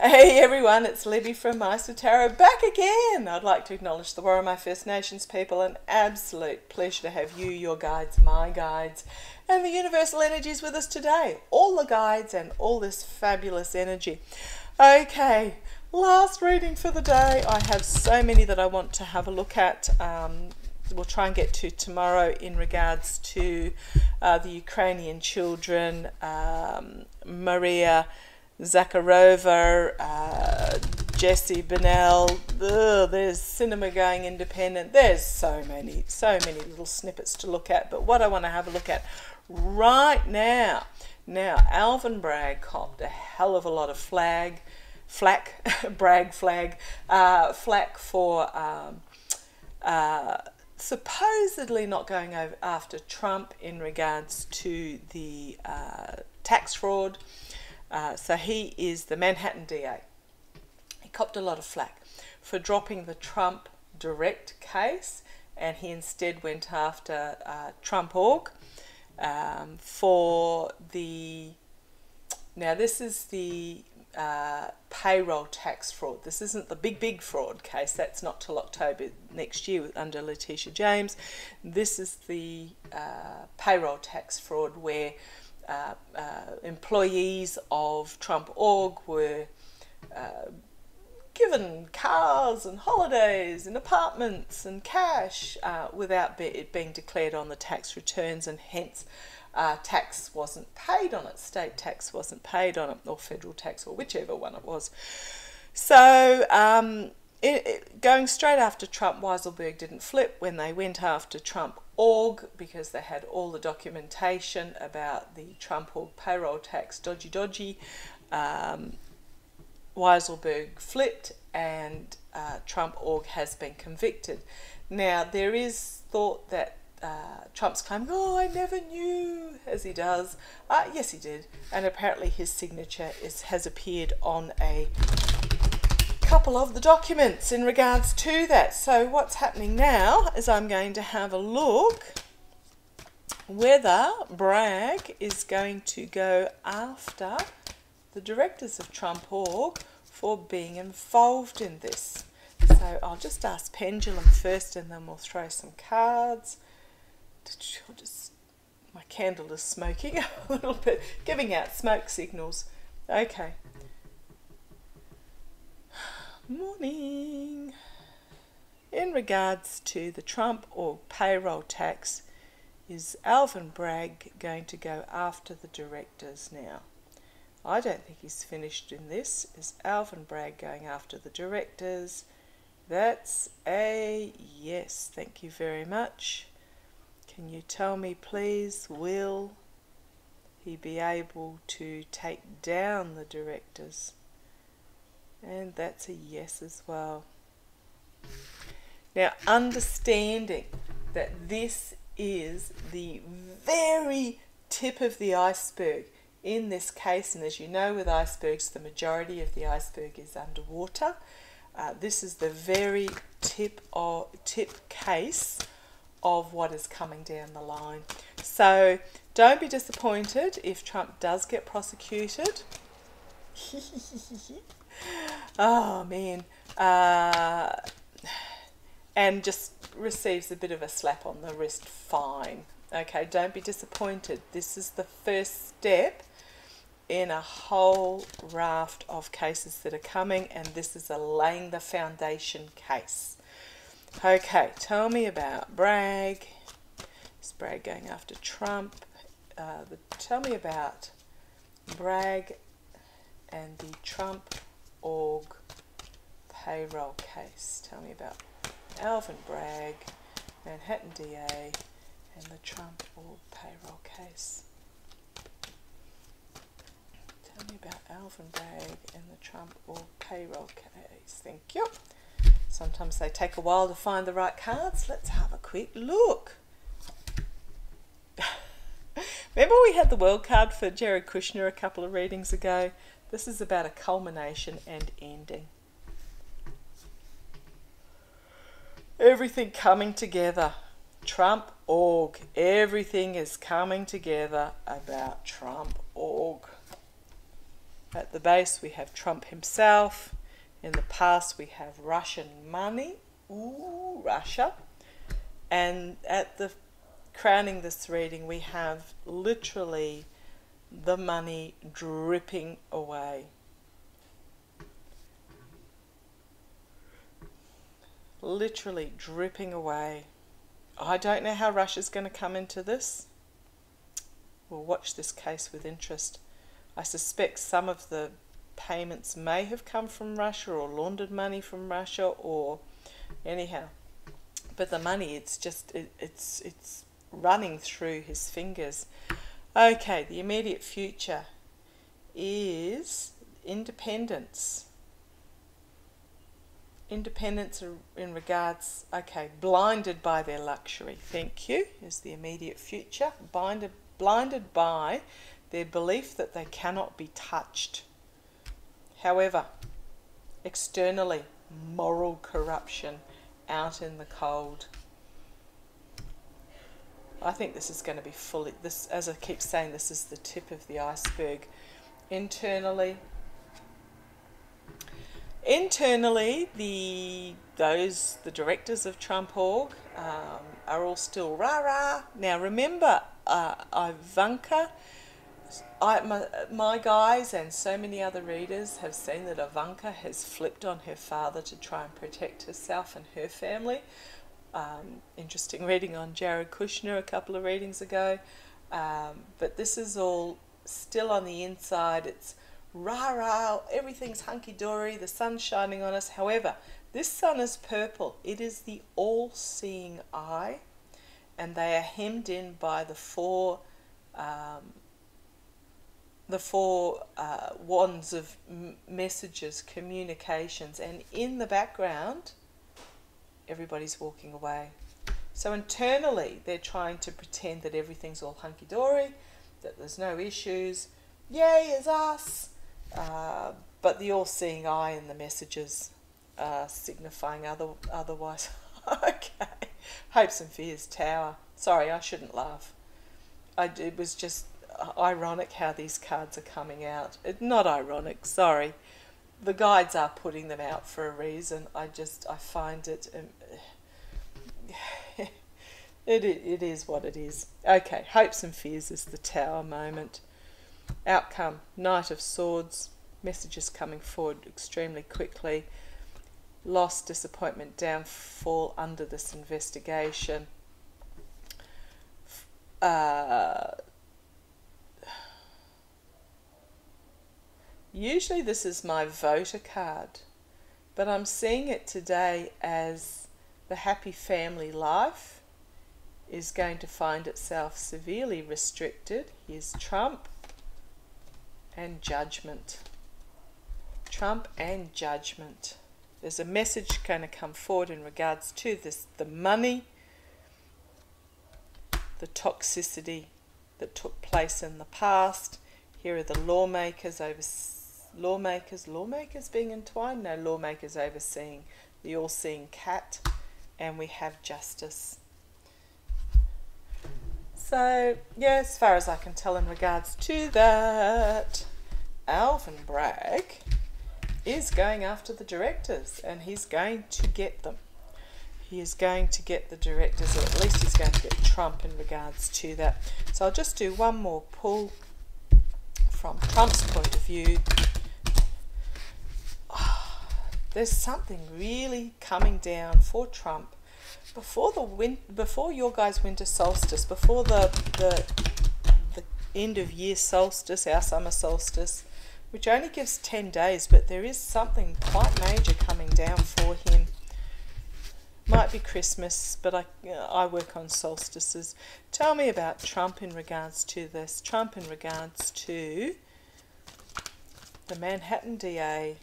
Hey everyone, it's Libby from Master Tarot back again. I'd like to acknowledge the Warramai First Nations people. An absolute pleasure to have you, your guides, my guides, and the universal energies with us today. All the guides and all this fabulous energy. Okay, last reading for the day. I have so many that I want to have a look at. We'll try and get to tomorrow in regards to the Ukrainian children, Maria Zakharova, Jesse Bennell. There's cinema going independent. There's so many little snippets to look at. But what I want to have a look at right now, Alvin Bragg copped a hell of a lot of flack for supposedly not going after Trump in regards to the tax fraud. So he is the Manhattan DA. He copped a lot of flack for dropping the Trump direct case, and he instead went after Trump.org for the... Now this is the payroll tax fraud. This isn't the big fraud case. That's not till October next year under Letitia James. This is the payroll tax fraud where employees of Trump.org were given cars and holidays and apartments and cash without it being declared on the tax returns, and hence tax wasn't paid on it. State tax wasn't paid on it, or federal tax, or whichever one it was. So going straight after Trump, Weiselberg didn't flip when they went after Trump.org, because they had all the documentation about the Trump.org payroll tax dodgy. Weiselberg flipped, and Trump.org has been convicted. Now there is thought that Trump's claiming, oh, I never knew, as he does. Yes, he did, and apparently his signature has appeared on a couple of the documents in regards to that. So what's happening now is I'm going to have a look whether Bragg is going to go after the directors of Trump.org for being involved in this. So I'll just ask Pendulum first, and then we'll throw some cards. My candle is smoking a little bit, giving out smoke signals. Okay. Morning. In regards to the Trump.org payroll tax, is Alvin Bragg going to go after the directors now? I don't think he's finished in this. Is Alvin Bragg going after the directors? That's a yes. Thank you very much. Can you tell me, please, will he be able to take down the directors? And that's a yes as well. Now, understanding that this is the very tip of the iceberg in this case, and as you know with icebergs, the majority of the iceberg is underwater. This is the very tip case of what is coming down the line. So don't be disappointed if Trump does get prosecuted. Oh man, and just receives a bit of a slap on the wrist fine. Okay, don't be disappointed. This is the first step in a whole raft of cases that are coming, and this is a laying the foundation case. Okay, tell me about Bragg. Is Bragg going after Trump? Tell me about Bragg and the Trump.org payroll case. Tell me about Alvin Bragg, Manhattan DA, and the Trump.org payroll case. Tell me about Alvin Bragg and the Trump.org payroll case. Thank you. Sometimes they take a while to find the right cards. Let's have a quick look. Remember we had the world card for Jared Kushner a couple of readings ago? This is about a culmination and ending. Everything coming together. Trump.org. Everything is coming together about Trump.org. At the base we have Trump himself. In the past we have Russian money. Ooh, Russia. And at the crowning this reading we have literally the money dripping away. Literally dripping away. I don't know how Russia's going to come into this. We'll watch this case with interest. I suspect some of the payments may have come from Russia or laundered money from Russia, or anyhow. But the money, it's running through his fingers. Okay, the immediate future is independence. Independence in regards, okay, blinded by their luxury. Thank you, is the immediate future. Blinded by their belief that they cannot be touched. However, externally, moral corruption out in the cold. I think this is going to be fully, this, as I keep saying, this is the tip of the iceberg. Internally, the directors of Trump Org are all still rah-rah. Now remember, Ivanka, my guys and so many other readers have seen that Ivanka has flipped on her father to try and protect herself and her family. Interesting reading on Jared Kushner a couple of readings ago. But this is all still on the inside. It's rah-rah, everything's hunky-dory, the sun's shining on us. However, this sun is purple. It is the all-seeing eye, and they are hemmed in by the four wands of messages, communications, and in the background, everybody's walking away. So internally, they're trying to pretend that everything's all hunky-dory, that there's no issues. Yay, it's us! But the all-seeing eye and the messages are signifying otherwise. Okay. Hopes and Fears Tower. Sorry, I shouldn't laugh. It was just ironic how these cards are coming out. Not ironic, sorry. The guides are putting them out for a reason. I find it... it is what it is. Okay, Hopes and Fears is the Tower moment. Outcome, Knight of Swords, messages coming forward extremely quickly. Loss, disappointment, downfall under this investigation. Usually this is my voter card, but I'm seeing it today as the happy family life is going to find itself severely restricted. Here's Trump and Judgment. Trump and Judgment. There's a message going to come forward in regards to this, the money, the toxicity that took place in the past. Here are the lawmakers being entwined, no, lawmakers overseeing, the all-seeing cat, and we have justice. So, yeah, as far as I can tell in regards to that, Alvin Bragg is going after the directors, and he's going to get them. He is going to get the directors, or at least he's going to get Trump in regards to that. So I'll just do one more pull from Trump's point of view. There's something really coming down for Trump before your guys' winter solstice, before the end of year solstice, our summer solstice, which only gives 10 days, but there is something quite major coming down for him. Might be Christmas, but I work on solstices. Tell me about Trump in regards to this. Trump in regards to the Manhattan DA.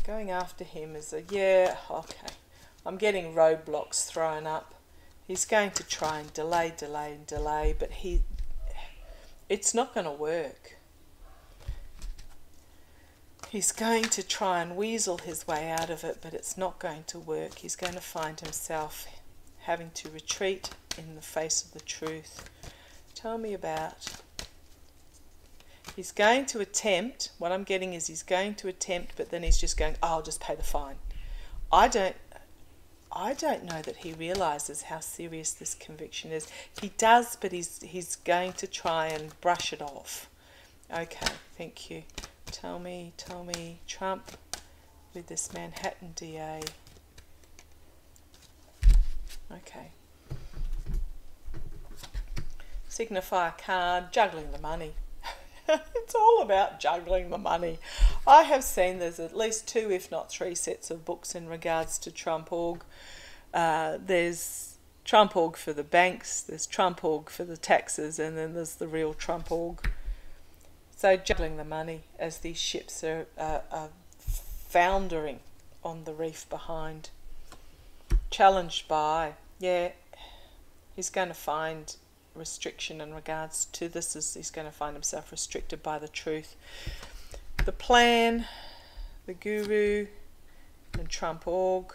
Going after him is okay. I'm getting roadblocks thrown up. He's going to try and delay, but it's not going to work. He's going to try and weasel his way out of it, but it's not going to work. He's going to find himself having to retreat in the face of the truth. Tell me about... He's going to attempt, what I'm getting is he's going to attempt, but then he's just going, oh, I'll just pay the fine. I don't know that he realises how serious this conviction is. He does, but he's going to try and brush it off. Okay, thank you. Tell me, Trump with this Manhattan DA. Okay. Signifier card, juggling the money. It's all about juggling the money. I have seen there's at least 2, if not 3 sets of books in regards to Trump.org. There's Trump.org for the banks, there's Trump.org for the taxes, and then there's the real Trump.org. So juggling the money as these ships are foundering on the reef behind. Challenged by, yeah, he's going to find restriction in regards to this. He's going to find himself restricted by the truth. The plan, the guru, and Trump.org.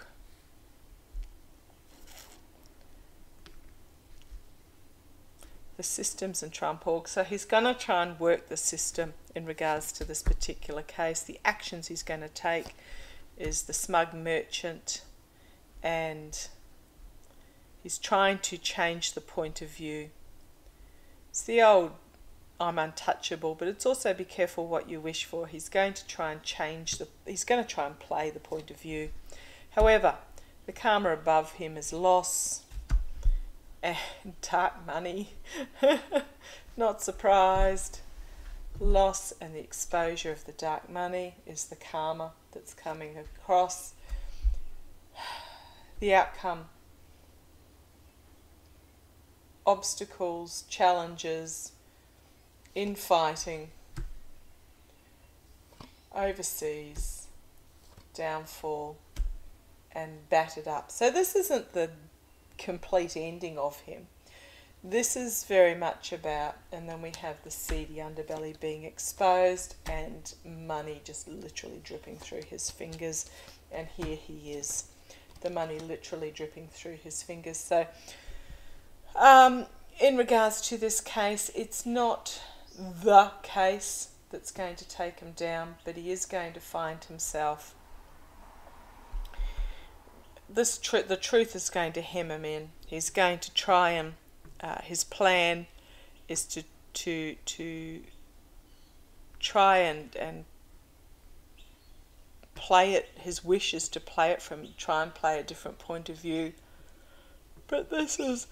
The systems and Trump.org. So he's going to try and work the system in regards to this particular case. The actions he's going to take is the smug merchant, and he's trying to change the point of view. It's the old I'm untouchable, but it's also be careful what you wish for. He's going to try and he's going to try and play the point of view. However, the karma above him is loss and dark money. Not surprised. Loss and the exposure of the dark money is the karma that's coming across. The outcome, obstacles, challenges, infighting, overseas, downfall, and battered up. So this isn't the complete ending of him. This is very much about, and then we have the seedy underbelly being exposed and money just literally dripping through his fingers. And here he is, the money literally dripping through his fingers. So in regards to this case, it's not the case that's going to take him down, but he is going to find himself, the truth is going to hem him in. He's going to try and his plan is to try and play it. His wish is to try and play a different point of view. But this is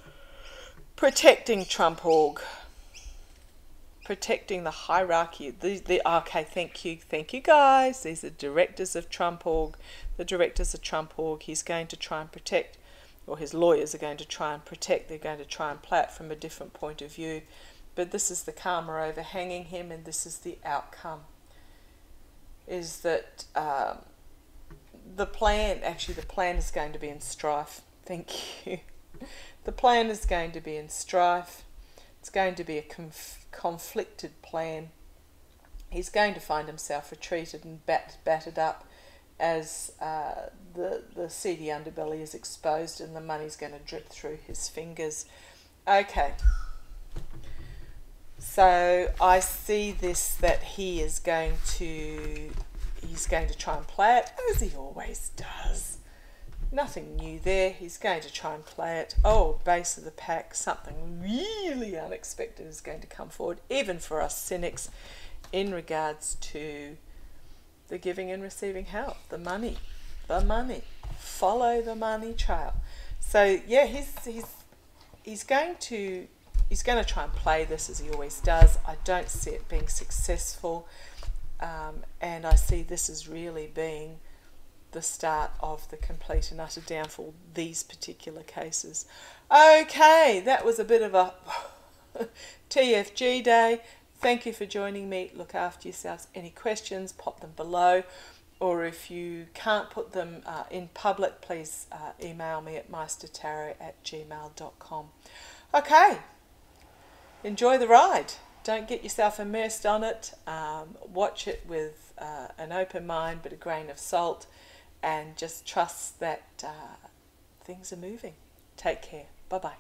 protecting Trump.org, protecting the hierarchy. Okay, thank you guys. These are directors of Trump.org. The directors of Trump.org. He's going to try and protect, or his lawyers are going to try and protect. They're going to try and play it from a different point of view. But this is the karma overhanging him, and this is the outcome. Is that the plan is going to be in strife. Thank you. The plan is going to be in strife. It's going to be a conflicted plan. He's going to find himself retreated and battered up as the seedy underbelly is exposed and the money's going to drip through his fingers. Okay. So I see this, that he's going to try and play it as he always does. Nothing new there. He's going to try and play it. Oh, base of the pack, something really unexpected is going to come forward, even for us cynics, in regards to the giving and receiving help, the money. Follow the money trail. So yeah, he's going to try and play this as he always does. I don't see it being successful, and I see this as really being the start of the complete and utter downfall, these particular cases. Okay, that was a bit of a TFG day. Thank you for joining me. Look after yourselves. Any questions, pop them below, or if you can't put them in public, please email me at meistertarot@gmail.com. Okay, enjoy the ride. Don't get yourself immersed on it. Watch it with an open mind but a grain of salt, and just trust that things are moving. Take care. Bye-bye.